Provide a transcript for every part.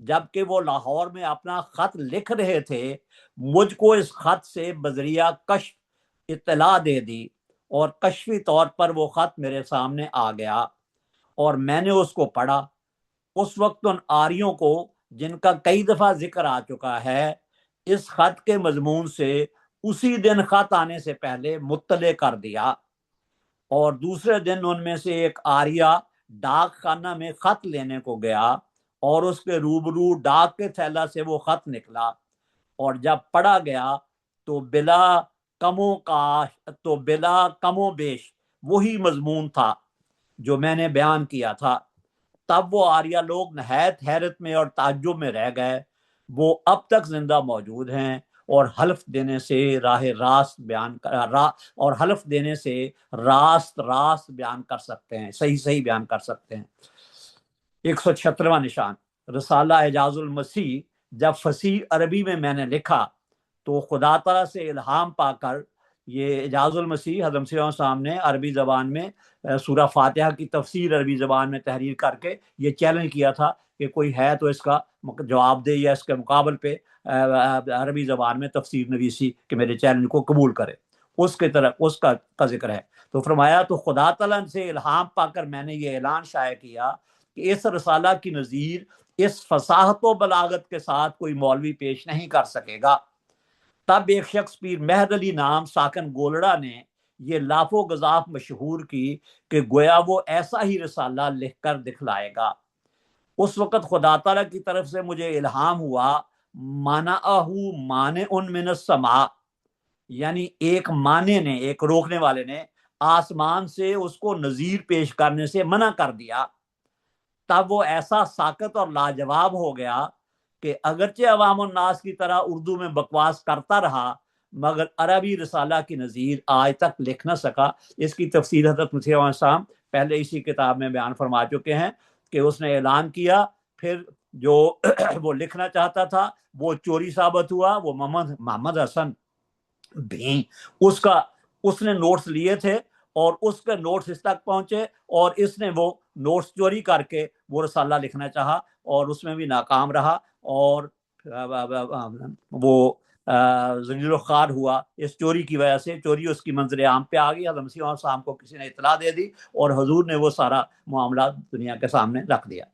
جبکہ وہ لاہور میں اپنا خط لکھ رہے تھے، مجھ کو اس خط سے بذریعہ کشف اطلاع دے دی، اور کشفی طور پر وہ خط میرے سامنے آ گیا اور میں نے اس کو پڑھا۔ اس وقت ان آریوں کو، جن کا کئی دفعہ ذکر آ چکا ہے، اس خط کے مضمون سے اسی دن خط آنے سے پہلے مطلع کر دیا، اور دوسرے دن ان میں سے ایک آریہ ڈاک خانہ میں خط لینے کو گیا، اور اس کے روبرو ڈاک کے تھیلا سے وہ خط نکلا، اور جب پڑھا گیا تو بلا کم و بیش وہی مضمون تھا جو میں نے بیان کیا تھا۔ تب وہ آریہ لوگ نہایت حیرت میں اور تعجب میں رہ گئے۔ وہ اب تک زندہ موجود ہیں اور حلف دینے سے راست بیان کر سکتے ہیں، صحیح بیان کر سکتے ہیں۔ 176واں نشان، رسالہ اعجاز المسیح جب فصیح عربی میں نے لکھا تو خدا تعالیٰ سے الہام پا کر یہ اعجاز المسیح حضرت مسیح علیہ السلام نے عربی زبان میں سورہ فاتحہ کی تفسیر عربی زبان میں تحریر کر کے یہ چیلنج کیا تھا کہ کوئی ہے تو اس کا جواب دے یا اس کے مقابل پہ عربی زبان میں تفسیر نویسی کہ میرے چیلنج کو قبول کرے۔ اس کا ذکر ہے۔ تو فرمایا تو خدا تعالیٰ سے الہام پا کر میں نے یہ اعلان شائع کیا کہ اس رسالہ کی نظیر اس فصاحت و بلاغت کے ساتھ کوئی مولوی پیش نہیں کر سکے گا۔ تب ایک شخص پیر مہد علی نام ساکن گولڑا نے یہ لاف و گزاف مشہور کی کہ گویا وہ ایسا ہی رسالہ لکھ کر دکھلائے گا۔ اس وقت خدا تعالیٰ کی طرف سے مجھے الہام ہوا، منعہو مانع من السماء، یعنی ایک مانع نے، ایک روکنے والے نے آسمان سے اس کو نظیر پیش کرنے سے منع کر دیا۔ تب وہ ایسا ساکت اور لاجواب ہو گیا کہ اگرچہ عوام الناس کی طرح اردو میں بکواس کرتا رہا مگر عربی رسالہ کی نظیر آج تک لکھ نہ سکا۔ اس کی تفسیر حضرت مسیح علیہ السلام پہلے اسی کتاب میں بیان فرما چکے ہیں کہ اس نے اعلان کیا، پھر جو وہ لکھنا چاہتا تھا وہ چوری ثابت ہوا۔ وہ محمد حسن بھی اس نے نوٹس لیے تھے اور اس کے نوٹس اس تک پہنچے، اور اس نے وہ نوٹس چوری کر کے وہ رسالہ لکھنا چاہا اور اس میں بھی ناکام رہا، اور وہ ذلیل و خوار ہوا اس چوری کی وجہ سے۔ چوری اس کی منظر عام پہ آ گئی، حضرت مسیح علیہ السلام کو کسی نے اطلاع دے دی اور حضور نے وہ سارا معاملہ دنیا کے سامنے رکھ دیا۔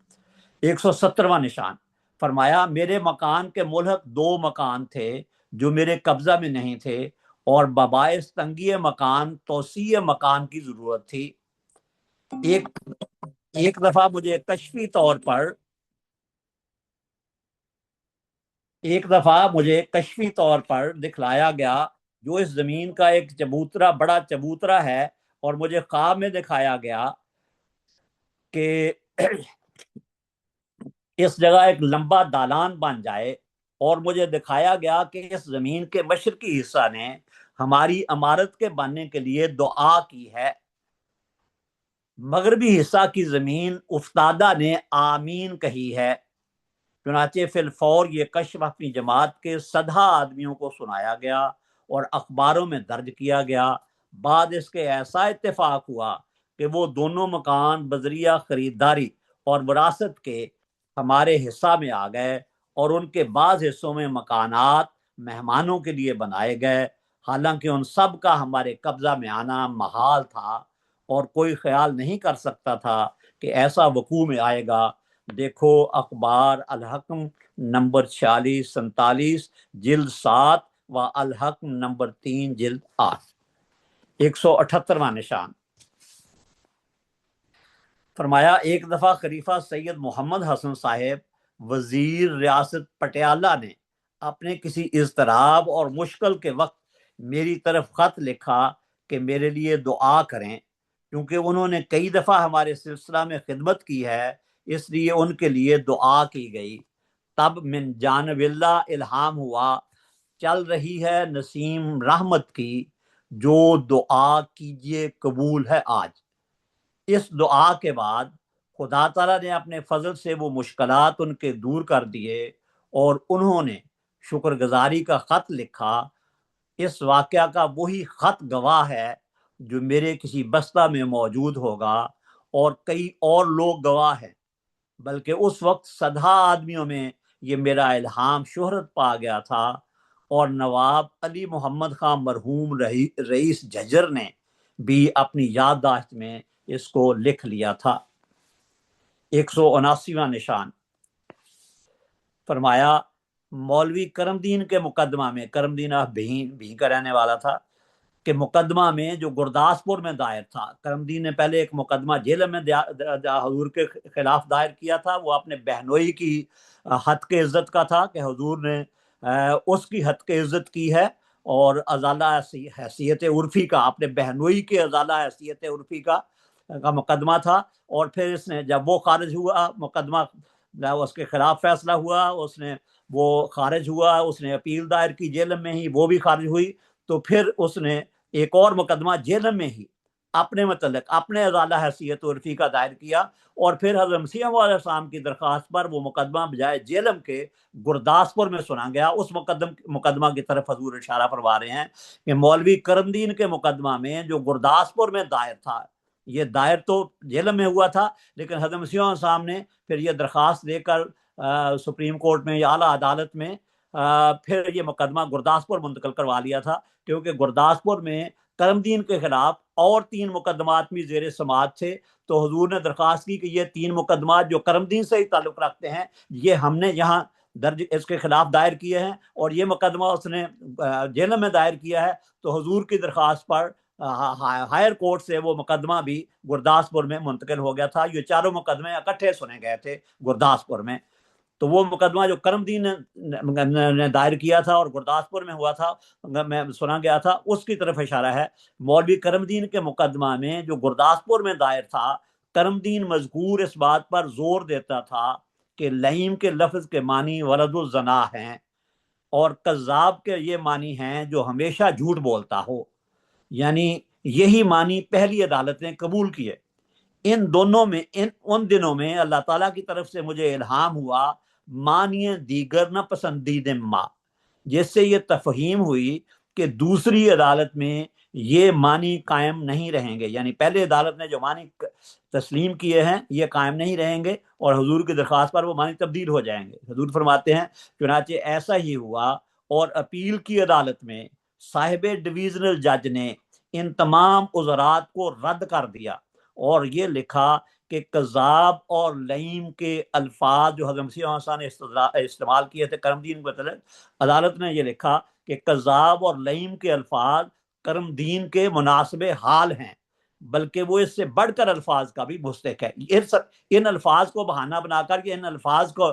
170واں نشان، فرمایا میرے مکان کے ملحق 2 مکان تھے جو میرے قبضہ میں نہیں تھے، اور بباعث تنگی مکان توسیع مکان کی ضرورت تھی۔ ایک دفعہ مجھے کشفی طور پر دکھلایا گیا جو اس زمین کا ایک بڑا چبوترا ہے، اور مجھے خواب میں دکھایا گیا کہ اس جگہ ایک لمبا دالان بن جائے، اور مجھے دکھایا گیا کہ اس زمین کے مشرقی حصہ نے ہماری عمارت کے بننے کے لیے دعا کی ہے، مغربی حصہ کی زمین افتادہ نے آمین کہی ہے۔ چنانچہ فی الفور یہ کشف اپنی جماعت کے 100 آدمیوں کو سنایا گیا اور اخباروں میں درج کیا گیا۔ بعد اس کے ایسا اتفاق ہوا کہ وہ دونوں مکان بذریعہ خریداری اور وراثت کے ہمارے حصہ میں آ گئے، اور ان کے بعض حصوں میں مکانات مہمانوں کے لیے بنائے گئے، حالانکہ ان سب کا ہمارے قبضہ میں آنا محال تھا، اور کوئی خیال نہیں کر سکتا تھا کہ ایسا وقوع میں آئے گا۔ دیکھو اخبار الحکم نمبر 46-47 جلد 7 و الحکم نمبر 3 جلد 8۔ 178واں نشان، فرمایا ایک دفعہ خلیفہ سید محمد حسن صاحب وزیر ریاست پٹیالہ نے اپنے کسی اضطراب اور مشکل کے وقت میری طرف خط لکھا کہ میرے لیے دعا کریں، کیونکہ انہوں نے کئی دفعہ ہمارے سلسلہ میں خدمت کی ہے، اس لیے ان کے لیے دعا کی گئی۔ تب من جانب اللہ الہام ہوا، چل رہی ہے نسیم رحمت کی، جو دعا کیجئے قبول ہے آج۔ اس دعا کے بعد خدا تعالیٰ نے اپنے فضل سے وہ مشکلات ان کے دور کر دیے، اور انہوں نے شکر گزاری کا خط لکھا۔ اس واقعہ کا وہی خط گواہ ہے جو میرے کسی بستہ میں موجود ہوگا، اور کئی اور لوگ گواہ ہیں بلکہ اس وقت سدھا آدمیوں میں یہ میرا الہام شہرت پا گیا تھا، اور نواب علی محمد خان مرحوم رئیس جھجر نے بھی اپنی یادداشت میں اس کو لکھ لیا تھا۔ 179واں نشان، فرمایا مولوی کرم دین کے مقدمہ میں، کرم دین بھی کا رہنے والا تھا، کہ مقدمہ میں جو گرداسپور میں دائر تھا، کرم دین نے پہلے ایک مقدمہ جیلم میں حضور کے خلاف دائر کیا تھا، وہ اپنے بہنوئی کی حد کے عزت کا تھا کہ حضور نے اس کی حد کے عزت کی ہے، اور ازالہ حیثیت عرفی کا، اپنے بہنوئی کے ازالہ حیثیت عرفی کا مقدمہ تھا۔ اور پھر اس نے جب وہ خارج ہوا مقدمہ، اس کے خلاف فیصلہ ہوا، اس نے وہ خارج ہوا، اس نے اپیل دائر کی جیلم میں ہی، وہ بھی خارج ہوئی، تو پھر اس نے ایک اور مقدمہ جیلم میں ہی اپنے متعلق اپنے ازالہ حیثیت عرفی کا دائر کیا، اور پھر حضرت مسیح موعود علیہ السلام کی درخواست پر وہ مقدمہ بجائے جیلم کے گرداسپور میں سنا گیا۔ اس مقدمہ کی طرف حضور اشارہ فرما رہے ہیں کہ مولوی کرم دین کے مقدمہ میں جو گرداسپور میں دائر تھا، یہ دائر تو جیلم میں ہوا تھا، لیکن حضرت مسیح علیہ السلام نے پھر یہ درخواست دے کر سپریم کورٹ میں یا اعلیٰ عدالت میں پھر یہ مقدمہ گرداسپور منتقل کروا لیا تھا، کیونکہ گرداسپور میں کرم دین کے خلاف اور 3 مقدمات بھی زیر سماعت تھے۔ تو حضور نے درخواست کی کہ یہ 3 مقدمات جو کرم دین سے ہی تعلق رکھتے ہیں، یہ ہم نے یہاں درج اس کے خلاف دائر کیے ہیں، اور یہ مقدمہ اس نے جیلم میں دائر کیا ہے۔ تو حضور کی درخواست پر ہائر کورٹ سے وہ مقدمہ بھی گرداسپور میں منتقل ہو گیا تھا۔ یہ چاروں مقدمے اکٹھے سنے گئے تھے گرداسپور میں۔ تو وہ مقدمہ جو کرم دین نے دائر کیا تھا اور گرداسپور میں ہوا تھا، میں سنا گیا تھا، اس کی طرف اشارہ ہے۔ مولوی کرم دین کے مقدمہ میں جو گرداسپور میں دائر تھا، کرم دین مذکور اس بات پر زور دیتا تھا کہ لعیم کے لفظ کے معنی ولد الزنا ہیں، اور کذاب کے یہ معنی ہیں جو ہمیشہ جھوٹ بولتا ہو، یعنی یہی معنی پہلی عدالت نے قبول کیے۔ ان دونوں میں ان دنوں میں اللہ تعالیٰ کی طرف سے مجھے الہام ہوا معنی دیگر نہ پسندیدہ ما، جس سے یہ تفہیم ہوئی کہ دوسری عدالت میں یہ معنی قائم نہیں رہیں گے، یعنی پہلے عدالت نے جو معنی تسلیم کیے ہیں یہ قائم نہیں رہیں گے، اور حضور کی درخواست پر وہ معنی تبدیل ہو جائیں گے۔ حضور فرماتے ہیں چنانچہ ایسا ہی ہوا، اور اپیل کی عدالت میں صاحب ڈویژنل جج نے ان تمام عذرات کو رد کر دیا، اور یہ لکھا کہ کذاب اور لعیم کے الفاظ جو حضرت مسیح علیہ السلام نے استعمال کیے تھے کرم دین کے متعلق، عدالت نے یہ لکھا کہ کذاب اور لعیم کے الفاظ کرم دین کے مناسب حال ہیں، بلکہ وہ اس سے بڑھ کر الفاظ کا بھی مستحق ہے۔ ان الفاظ کو بہانہ بنا کر، ان الفاظ کو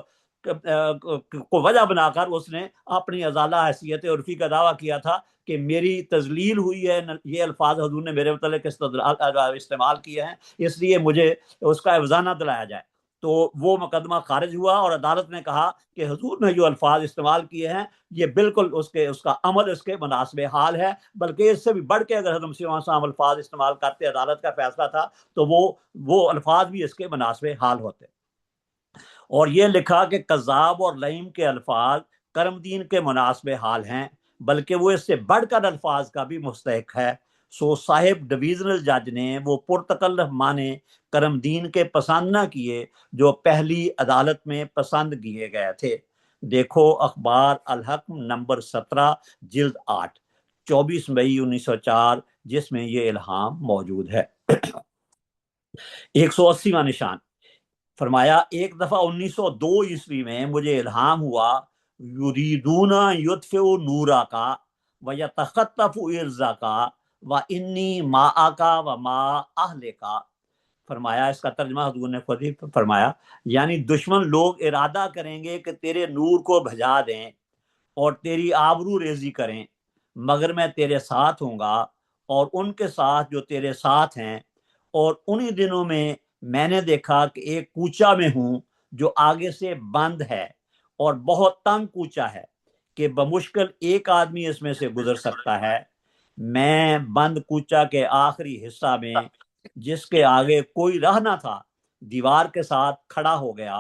وجہ بنا کر اس نے اپنی ازالہ حیثیت عرفی کا دعویٰ کیا تھا کہ میری تذلیل ہوئی ہے، یہ الفاظ حضور نے میرے متعلق استعمال کیے ہیں، اس لیے مجھے اس کا افزانہ دلایا جائے۔ تو وہ مقدمہ خارج ہوا، اور عدالت نے کہا کہ حضور نے جو الفاظ استعمال کیے ہیں یہ بالکل اس کا عمل اس کے مناسب حال ہے، بلکہ اس سے بھی بڑھ کے اگر حضرت مسیح علیہ السلام الفاظ استعمال کرتے، عدالت کا فیصلہ تھا، تو وہ الفاظ بھی اس کے مناسب حال ہوتے۔ اور یہ لکھا کہ کذاب اور لعیم کے الفاظ کرم دین کے مناسب حال ہیں، بلکہ وہ اس سے بڑھ کر الفاظ کا بھی مستحق ہے۔ سو صاحب ڈویژنل جج نے وہ پرتکلف معنی کرم دین کے پسند نہ کیے جو پہلی عدالت میں پسند کیے گئے تھے۔ دیکھو اخبار الحکم نمبر 17 جلد 8، 24 مئی 1904، جس میں یہ الہام موجود ہے۔ 180واں نشان، فرمایا ایک دفعہ 1902 عیسوی میں مجھے الہام ہوا یریدون یطفئوا نورا کا ویتخطفوا ارضا کا وانی معاکا وما اہلکا۔ فرمایا، اس کا ترجمہ حضور نے خود ہی فرمایا، یعنی دشمن لوگ ارادہ کریں گے کہ تیرے نور کو بھجا دیں اور تیری آبرو ریزی کریں، مگر میں تیرے ساتھ ہوں گا اور ان کے ساتھ جو تیرے ساتھ ہیں۔ اور انہی دنوں میں نے دیکھا کہ ایک کوچہ میں ہوں جو آگے سے بند ہے، اور بہت تنگ کوچہ ہے کہ بمشکل ایک آدمی اس میں سے گزر سکتا ہے۔ میں بند کوچہ کے آخری حصہ میں، جس کے آگے کوئی راہ نہ تھا، دیوار کے ساتھ کھڑا ہو گیا،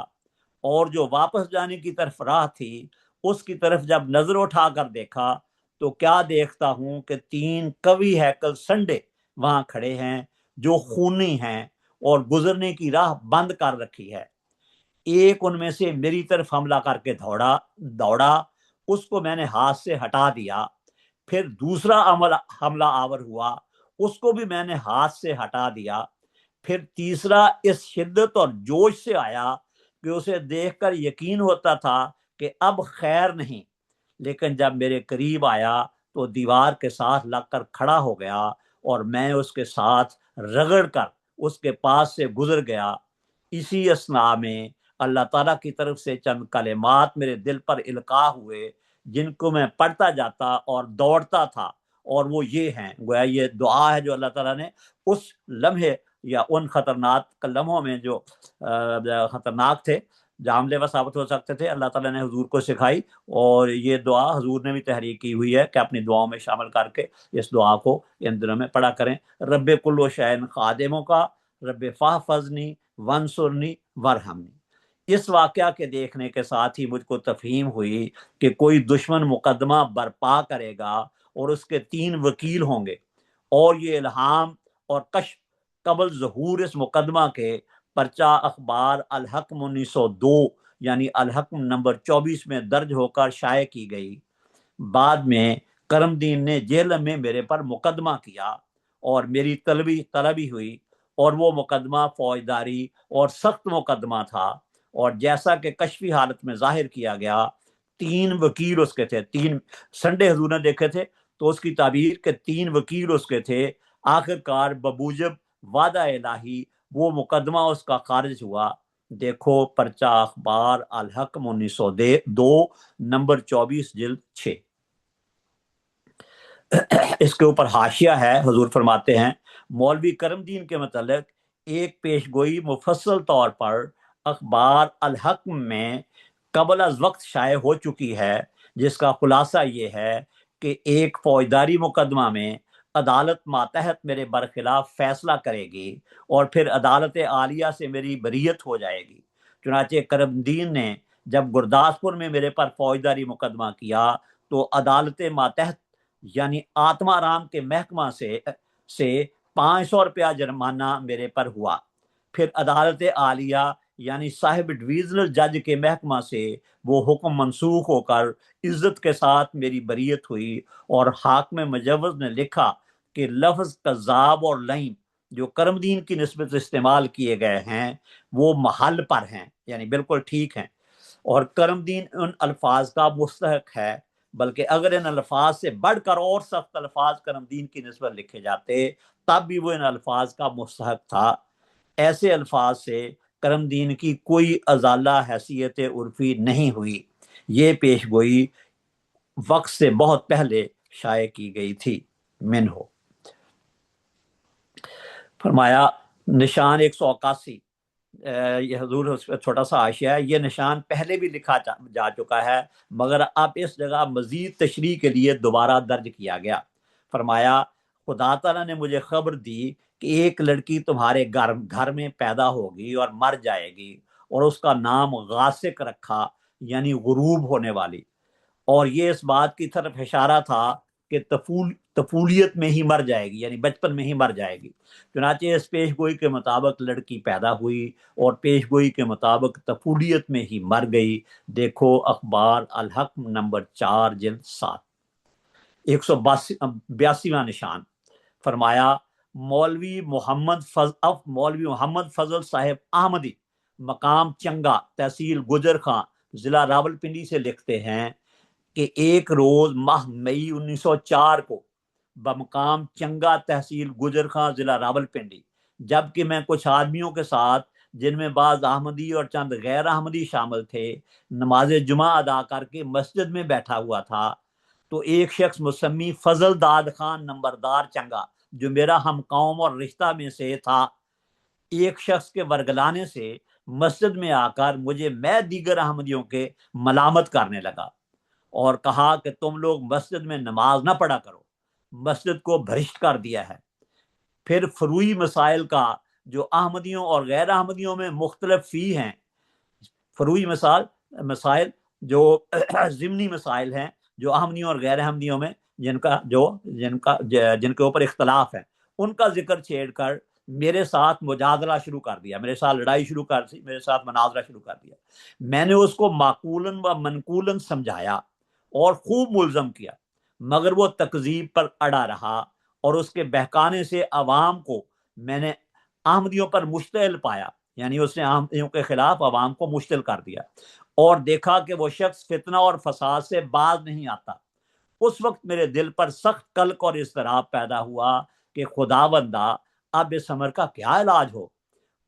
اور جو واپس جانے کی طرف راہ تھی اس کی طرف جب نظر اٹھا کر دیکھا تو کیا دیکھتا ہوں کہ 3 قوی ہیکل سنڈے وہاں کھڑے ہیں جو خونی ہیں اور گزرنے کی راہ بند کر رکھی ہے۔ ایک ان میں سے میری طرف حملہ کر کے دوڑا، اس کو میں نے ہاتھ سے ہٹا دیا۔ پھر دوسرا حملہ آور ہوا، اس کو بھی میں نے ہاتھ سے ہٹا دیا۔ پھر تیسرا اس شدت اور جوش سے آیا کہ اسے دیکھ کر یقین ہوتا تھا کہ اب خیر نہیں، لیکن جب میرے قریب آیا تو دیوار کے ساتھ لگ کر کھڑا ہو گیا، اور میں اس کے ساتھ رگڑ کر اس کے پاس سے گزر گیا۔ اسی اسنا میں اللہ تعالیٰ کی طرف سے چند کلمات میرے دل پر القاء ہوئے، جن کو میں پڑھتا جاتا اور دوڑتا تھا، اور وہ یہ ہیں، گویا یہ دعا ہے جو اللہ تعالیٰ نے اس لمحے یا ان خطرناک لمحوں میں جو خطرناک تھے، جان لیوا ثابت ہو سکتے تھے، اللہ تعالیٰ نے حضور کو سکھائی، اور یہ دعا حضور نے بھی تحریک کی ہوئی ہے کہ اپنی دعاؤں میں شامل کر کے اس دعا کو ان دنوں میں پڑھا کریں۔ رب کل شیء خادموں کا، رب فاحفظنی وانصرنی وارحمنی۔ اس واقعہ کے دیکھنے کے ساتھ ہی مجھ کو تفہیم ہوئی کہ کوئی دشمن مقدمہ برپا کرے گا اور اس کے 3 وکیل ہوں گے، اور یہ الہام اور کشف قبل ظہور اس مقدمہ کے پرچہ اخبار الحکم 1902 یعنی الحکم نمبر 24 میں درج ہو کر شائع کی گئی۔ بعد میں کرم دین نے جیل میں میرے پر مقدمہ کیا اور میری طلبی ہوئی، اور وہ مقدمہ فوجداری اور سخت مقدمہ تھا، اور جیسا کہ کشفی حالت میں ظاہر کیا گیا 3 وکیل اس کے تھے۔ 3 سنڈے حضور نے دیکھے تھے تو اس کی تعبیر کے 3 وکیل اس کے تھے۔ آخر کار ببوجب وعدہ الہی وہ مقدمہ اس کا خارج ہوا۔ دیکھو پرچہ اخبار الحکم 1902 نمبر 24 جلد 6۔ اس کے اوپر حاشیہ ہے، حضور فرماتے ہیں مولوی کرم دین کے متعلق ایک پیش گوئی مفصل طور پر اخبار الحکم میں قبل از وقت شائع ہو چکی ہے، جس کا خلاصہ یہ ہے کہ ایک فوجداری مقدمہ میں عدالت ماتحت میرے برخلاف فیصلہ کرے گی، اور پھر عدالت عالیہ سے میری بریت ہو جائے گی۔ چنانچہ کرم دین نے جب گرداسپور میں میرے پر فوجداری مقدمہ کیا تو عدالت ماتحت یعنی آتما رام کے محکمہ سے 500 روپیہ جرمانہ میرے پر ہوا۔ پھر عدالت عالیہ یعنی صاحب ڈویژنل جج کے محکمہ سے وہ حکم منسوخ ہو کر عزت کے ساتھ میری بریت ہوئی، اور حاکم مجوز نے لکھا کہ لفظ کذاب اور لعین جو کرم دین کی نسبت استعمال کیے گئے ہیں وہ محل پر ہیں، یعنی بالکل ٹھیک ہیں، اور کرم دین ان الفاظ کا مستحق ہے، بلکہ اگر ان الفاظ سے بڑھ کر اور سخت الفاظ کرم دین کی نسبت لکھے جاتے تب بھی وہ ان الفاظ کا مستحق تھا۔ ایسے الفاظ سے کرم دین کی کوئی ازالہ حیثیت عرفی نہیں ہوئی۔ یہ پیش گوئی وقت سے بہت پہلے شائع کی گئی تھی۔ من ہو فرمایا نشان 181، یہ حضور چھوٹا سا حاشیہ ہے، یہ نشان پہلے بھی لکھا جا چکا ہے، مگر اب اس جگہ مزید تشریح کے لیے دوبارہ درج کیا گیا۔ فرمایا خدا تعالیٰ نے مجھے خبر دی کہ ایک لڑکی تمہارے گھر میں پیدا ہوگی اور مر جائے گی، اور اس کا نام غاسق رکھا، یعنی غروب ہونے والی، اور یہ اس بات کی طرف اشارہ تھا کہ طفولیت میں ہی مر جائے گی، یعنی بچپن میں ہی مر جائے گی۔ چنانچہ اس پیش گوئی کے مطابق لڑکی پیدا ہوئی اور پیش گوئی کے مطابق طفولیت میں ہی مر گئی۔ دیکھو اخبار الحکم نمبر 4 جلد 7۔ 182واں نشان۔ فرمایا مولوی محمد فضل صاحب احمدی مقام چنگا تحصیل گجر خاں ضلع راولپنڈی سے لکھتے ہیں کہ ایک روز ماہ مئی 1904 کو بمقام چنگا تحصیل گجر خاں ضلع راولپنڈی، جبکہ میں کچھ آدمیوں کے ساتھ جن میں بعض احمدی اور چند غیر احمدی شامل تھے نماز جمعہ ادا کر کے مسجد میں بیٹھا ہوا تھا، تو ایک شخص مسمی فضل داد خان نمبردار چنگا جو میرا ہم قوم اور رشتہ میں سے تھا، ایک شخص کے ورگلانے سے مسجد میں آ کر مجھے میں دیگر احمدیوں کے ملامت کرنے لگا، اور کہا کہ تم لوگ مسجد میں نماز نہ پڑھا کرو، مسجد کو بھرشٹ کر دیا ہے۔ پھر فروعی مسائل کا جو احمدیوں اور غیر احمدیوں میں مختلف فی ہیں، فروعی مسائل جو ضمنی مسائل ہیں جو احمدیوں اور غیر احمدیوں میں جن کے اوپر اختلاف ہے، ان کا ذکر چھیڑ کر میرے ساتھ مجادلہ شروع کر دیا، میرے ساتھ لڑائی شروع کر دی، میرے ساتھ مناظرہ شروع کر دیا۔ میں نے اس کو معقولاً و منقولاً سمجھایا اور خوب ملزم کیا، مگر وہ تکذیب پر اڑا رہا، اور اس کے بہکانے سے عوام کو میں نے احمدیوں پر مشتعل پایا، یعنی اس نے احمدیوں کے خلاف عوام کو مشتعل کر دیا، اور دیکھا کہ وہ شخص فتنہ اور فساد سے باز نہیں آتا۔ اس وقت میرے دل پر سخت قلق اور اضطراب پیدا ہوا کہ خداوندا، اب اس امر کا کیا علاج ہو؟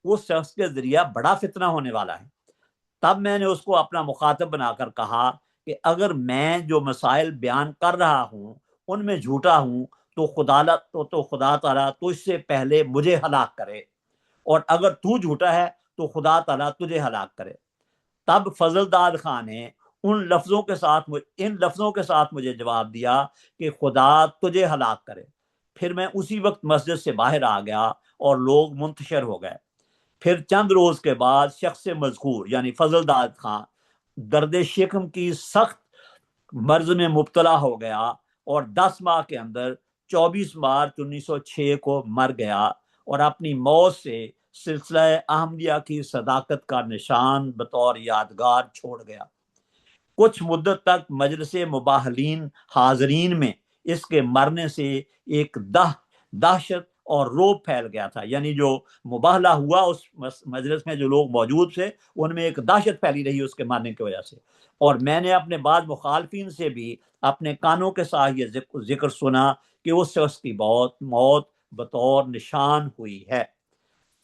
اس شخص کے ذریعہ بڑا فتنہ ہونے والا ہے۔ تب میں نے اس کو اپنا مخاطب بنا کر کہا کہ اگر میں جو مسائل بیان کر رہا ہوں ان میں جھوٹا ہوں تو خدا تعالیٰ تجھ سے پہلے مجھے ہلاک کرے، اور اگر تو جھوٹا ہے تو خدا تعالیٰ تجھے ہلاک کرے۔ تب فضل داد خان نے ان لفظوں کے ساتھ مجھے جواب دیا کہ خدا تجھے ہلاک کرے۔ پھر میں اسی وقت مسجد سے باہر آ گیا اور لوگ منتشر ہو گئے۔ پھر چند روز کے بعد شخص مذکور یعنی فضل داد خان درد شکم کی سخت مرض میں مبتلا ہو گیا، اور 10 ماہ کے اندر 24 مارچ 1906 کو مر گیا، اور اپنی موت سے سلسلہ احمدیہ کی صداقت کا نشان بطور یادگار چھوڑ گیا۔ کچھ مدت تک مجلس مباہلین حاضرین میں اس کے مرنے سے ایک دہشت اور روب پھیل گیا تھا، یعنی جو مباہلہ ہوا اس مجلس میں جو لوگ موجود تھے ان میں ایک دہشت پھیلی رہی اس کے مرنے کی وجہ سے۔ اور میں نے اپنے بعض مخالفین سے بھی اپنے کانوں کے ساتھ یہ ذکر سنا کہ اس شخص کی موت بطور نشان ہوئی ہے۔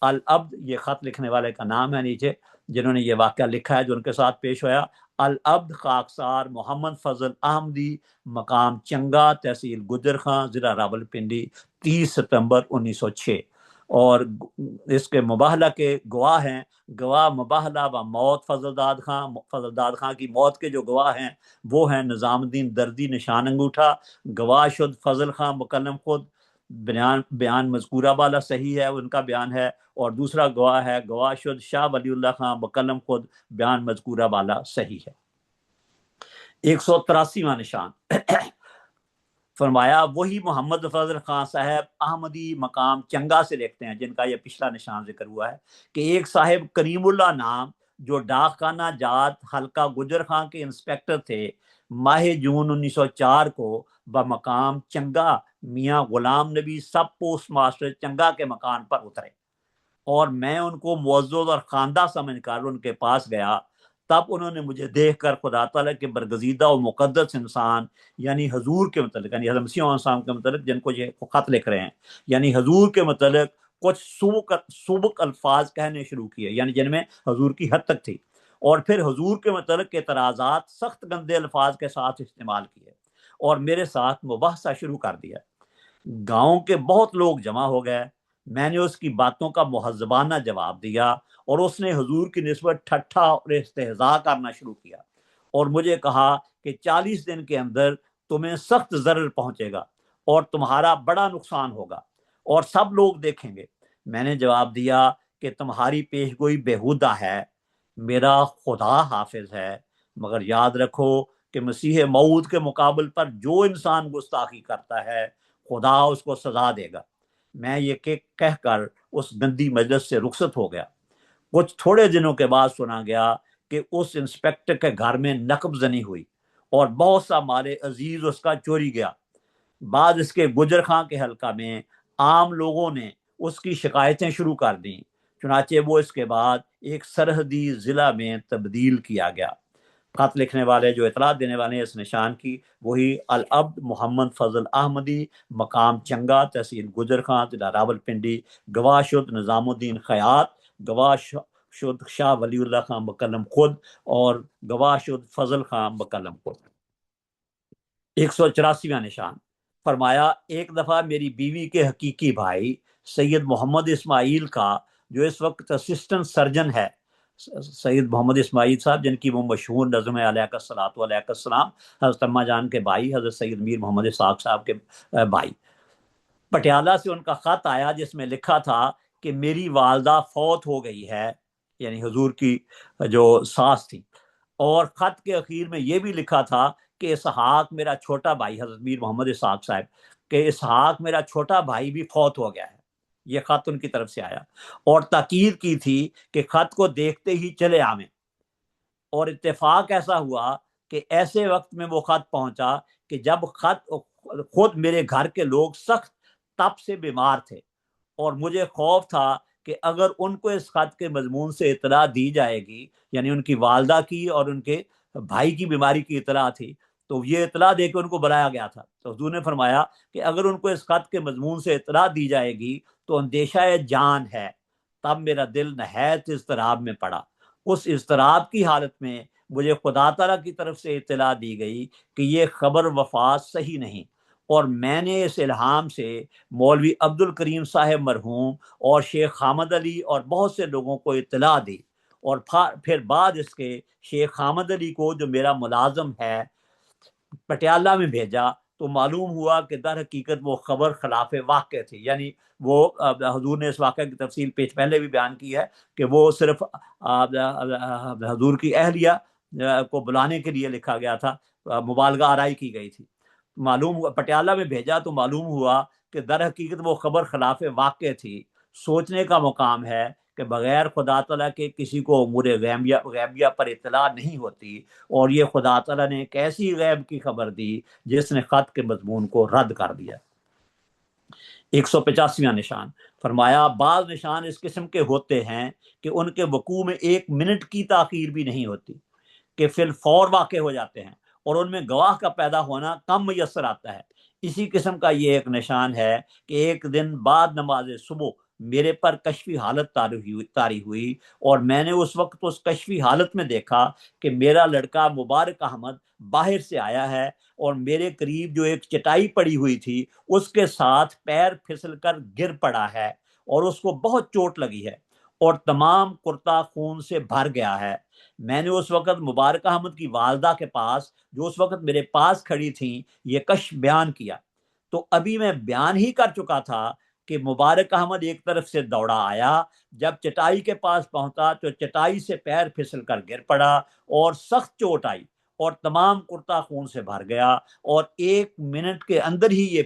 العبد، یہ خط لکھنے والے کا نام ہے نیچے، جنہوں نے یہ واقعہ لکھا ہے جو ان کے ساتھ پیش ہوا۔ العبد خاکسار محمد فضل احمدی، مقام چنگا، تحصیل گجر خان، ضلع راولپنڈی، 30 ستمبر 1906۔ اور اس کے مباہلہ کے گواہ ہیں، گواہ مباہلہ و موت فضل داد خان کی موت کے جو گواہ ہیں وہ ہیں نظام الدین دردی نشان انگوٹھا، گواہ شد فضل خان مکلم خود، بیان مذکورہ بالا صحیح ہے، ان کا بیان ہے، اور دوسرا گواہ ہے گواہ شد شاہ ولی اللہ خان مکلم خود، بیان مذکورہ بالا صحیح ہے۔ 183واں نشان فرمایا وہی محمد فضل خان صاحب احمدی مقام چنگا سے لکھتے ہیں، جن کا یہ پچھلا نشان ذکر ہوا ہے، کہ ایک صاحب کریم اللہ نام جو ڈاک خانہ جات حلقہ گجر خان کے انسپیکٹر تھے، ماہ جون 1904 کو بمقام چنگا میاں غلام نبی سب پوسٹ ماسٹر چنگا کے مکان پر اترے، اور میں ان کو معزز اور خواندہ سمجھ کر ان کے پاس گیا۔ تب انہوں نے مجھے دیکھ کر خدا تعالیٰ کے برگزیدہ و مقدس انسان یعنی حضور کے متعلق، یعنی حضرت مسیح علیہ السلام کے متعلق جن کو یہ خط لکھ رہے ہیں، یعنی حضور کے متعلق کچھ سبک الفاظ کہنے شروع کیے، یعنی جن میں حضور کی حد تک تھی، اور پھر حضور کے متعلق اعتراضات سخت گندے الفاظ کے ساتھ استعمال کیے، اور میرے ساتھ مباحثہ شروع کر دیا۔ گاؤں کے بہت لوگ جمع ہو گئے، میں نے اس کی باتوں کا مہذبانہ جواب دیا، اور اس نے حضور کی نسبت ٹھٹھا اور استہزاء کرنا شروع کیا، اور مجھے کہا کہ 40 دن کے اندر تمہیں سخت ضرر پہنچے گا اور تمہارا بڑا نقصان ہوگا اور سب لوگ دیکھیں گے۔ میں نے جواب دیا کہ تمہاری پیش گوئی بیہودہ ہے، میرا خدا حافظ ہے، مگر یاد رکھو کہ مسیح موعود کے مقابل پر جو انسان گستاخی کرتا ہے خدا اس کو سزا دے گا۔ میں یہ کہہ کر اس گندی مجلس سے رخصت ہو گیا۔ کچھ تھوڑے دنوں کے بعد سنا گیا کہ اس انسپیکٹر کے گھر میں نقب زنی ہوئی اور بہت سا مال عزیز اس کا چوری گیا۔ بعد اس کے گجر خان کے حلقہ میں عام لوگوں نے اس کی شکایتیں شروع کر دیں، چنانچہ وہ اس کے بعد ایک سرحدی ضلع میں تبدیل کیا گیا۔ خط لکھنے والے جو اطلاع دینے والے ہیں اس نشان کی، وہی العبد محمد فضل احمدی، مقام چنگا، تحصیل گجر خان، ضلع راولپنڈی، گواہ شد نظام الدین خیاط، گواہ شد شاہ ولی اللہ خان مکلم خود، اور گواہ شد فضل خان مکلم خود۔ 184واں نشان فرمایا ایک دفعہ میری بیوی کے حقیقی بھائی سید محمد اسماعیل کا، جو اس وقت اسسٹنٹ سرجن ہے، سید محمد اسماعیل صاحب جن کی وہ مشہور نظم ہے علیہ الصلوۃ علیہ السلام، حضرت اماں جان کے بھائی حضرت سید میر محمد اسحاق صاحب کے بھائی، پٹیالہ سے ان کا خط آیا جس میں لکھا تھا کہ میری والدہ فوت ہو گئی ہے، یعنی حضور کی جو ساس تھی، اور خط کے اخیر میں یہ بھی لکھا تھا کہ اسحاق میرا چھوٹا بھائی، حضرت میر محمد اسحاق صاحب کہ اسحاق میرا چھوٹا بھائی بھی فوت ہو گیا ہے۔ یہ خط ان کی طرف سے آیا اور تاکید کی تھی کہ خط کو دیکھتے ہی چلے آویں۔ اور اتفاق ایسا ہوا کہ ایسے وقت میں وہ خط پہنچا کہ جب خود میرے گھر کے لوگ سخت تپ سے بیمار تھے، اور مجھے خوف تھا کہ اگر ان کو اس خط کے مضمون سے اطلاع دی جائے گی، یعنی ان کی والدہ کی اور ان کے بھائی کی بیماری کی اطلاع تھی، تو یہ اطلاع دے کے ان کو بلایا گیا تھا، تو حضور نے فرمایا کہ اگر ان کو اس خط کے مضمون سے اطلاع دی جائے گی تو اندیشہ جان ہے۔ تب میرا دل نہایت اضطراب میں پڑا۔ اس اضطراب کی حالت میں مجھے خدا تعالیٰ کی طرف سے اطلاع دی گئی کہ یہ خبر وفات صحیح نہیں، اور میں نے اس الہام سے مولوی عبد الکریم صاحب مرحوم اور شیخ حامد علی اور بہت سے لوگوں کو اطلاع دی، اور پھر بعد اس کے شیخ حامد علی کو جو میرا ملازم ہے پٹیالہ میں بھیجا، تو معلوم ہوا کہ در حقیقت وہ خبر خلاف واقع تھی۔ یعنی وہ حضور نے اس واقعہ کی تفصیل پیش پہلے بھی بیان کی ہے کہ وہ صرف حضور کی اہلیہ کو بلانے کے لیے لکھا گیا تھا، مبالغہ آرائی کی گئی تھی۔ معلوم ہوا پٹیالہ میں بھیجا تو معلوم ہوا کہ در حقیقت وہ خبر خلاف واقع تھی۔ سوچنے کا مقام ہے کہ بغیر خدا تعالیٰ کے کسی کو امور غیبیہ پر اطلاع نہیں ہوتی، اور یہ خدا تعالیٰ نے ایک ایسی غیب کی خبر دی جس نے خط کے مضمون کو رد کر دیا۔ 185واں نشان، فرمایا بعض نشان اس قسم کے ہوتے ہیں کہ ان کے وقوع میں 1 منٹ کی تاخیر بھی نہیں ہوتی، کہ فی الفور واقع ہو جاتے ہیں، اور ان میں گواہ کا پیدا ہونا کم میسر آتا ہے۔ اسی قسم کا یہ ایک نشان ہے کہ ایک دن بعد نماز صبح میرے پر کشفی حالت طاری ہوئی، اور میں نے اس وقت اس کشفی حالت میں دیکھا کہ میرا لڑکا مبارک احمد باہر سے آیا ہے، اور میرے قریب جو ایک چٹائی پڑی ہوئی تھی اس کے ساتھ پیر پھسل کر گر پڑا ہے، اور اس کو بہت چوٹ لگی ہے، اور تمام کرتا خون سے بھر گیا ہے۔ میں نے اس وقت مبارک احمد کی والدہ کے پاس، جو اس وقت میرے پاس کھڑی تھیں، یہ کشف بیان کیا۔ تو ابھی میں بیان ہی کر چکا تھا کہ مبارک احمد ایک طرف سے دوڑا آیا، جب چٹائی کے پاس پہنچا تو چٹائی سے پیر پھسل کر گر پڑا اور سخت چوٹ آئی، اور تمام کرتا خون سے بھر گیا، اور 1 منٹ کے اندر ہی یہ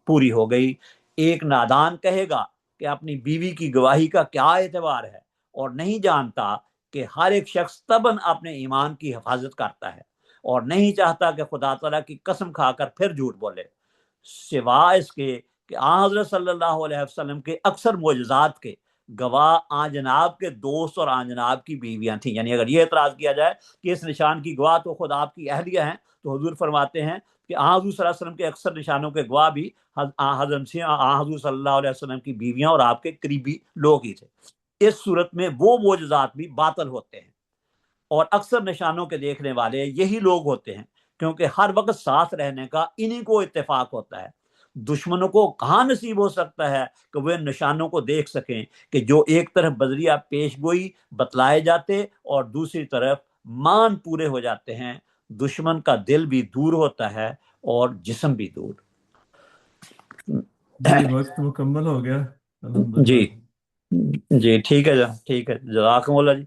پوری ہو گئی۔ ایک نادان کہے گا کہ اپنی بیوی کی گواہی کا کیا اعتبار ہے، اور نہیں جانتا کہ ہر ایک شخص طبعاً اپنے ایمان کی حفاظت کرتا ہے، اور نہیں چاہتا کہ خدا تعالیٰ کی قسم کھا کر پھر جھوٹ بولے، سوائے اس کے کہ آن حضرت صلی اللہ علیہ وسلم کے اکثر معجزات کے گواہ آن جناب کے دوست اور آن جناب کی بیویاں تھیں۔ یعنی اگر یہ اعتراض کیا جائے کہ اس نشان کی گواہ تو خود آپ کی اہلیہ ہیں، تو حضور فرماتے ہیں کہ آن حضور صلی اللہ علیہ وسلم کے اکثر نشانوں کے گواہ بھی آن حضور صلی اللہ علیہ وسلم کی بیویاں اور آپ کے قریبی لوگ ہی تھے۔ اس صورت میں وہ معجزات بھی باطل ہوتے ہیں، اور اکثر نشانوں کے دیکھنے والے یہی لوگ ہوتے ہیں، کیونکہ ہر وقت ساتھ رہنے کا انہی کو اتفاق ہوتا ہے۔ دشمنوں کو کہاں نصیب ہو سکتا ہے کہ وہ ان نشانوں کو دیکھ سکیں کہ جو ایک طرف بذریعہ پیش گوئی بتلائے جاتے اور دوسری طرف مان پورے ہو جاتے ہیں۔ دشمن کا دل بھی دور ہوتا ہے اور جسم بھی دور۔ جی وقت مکمل ہو گیا، جی الحمدللہ۔ جی ٹھیک ہے جناب، ٹھیک ہے، جزاکم اللہ جی۔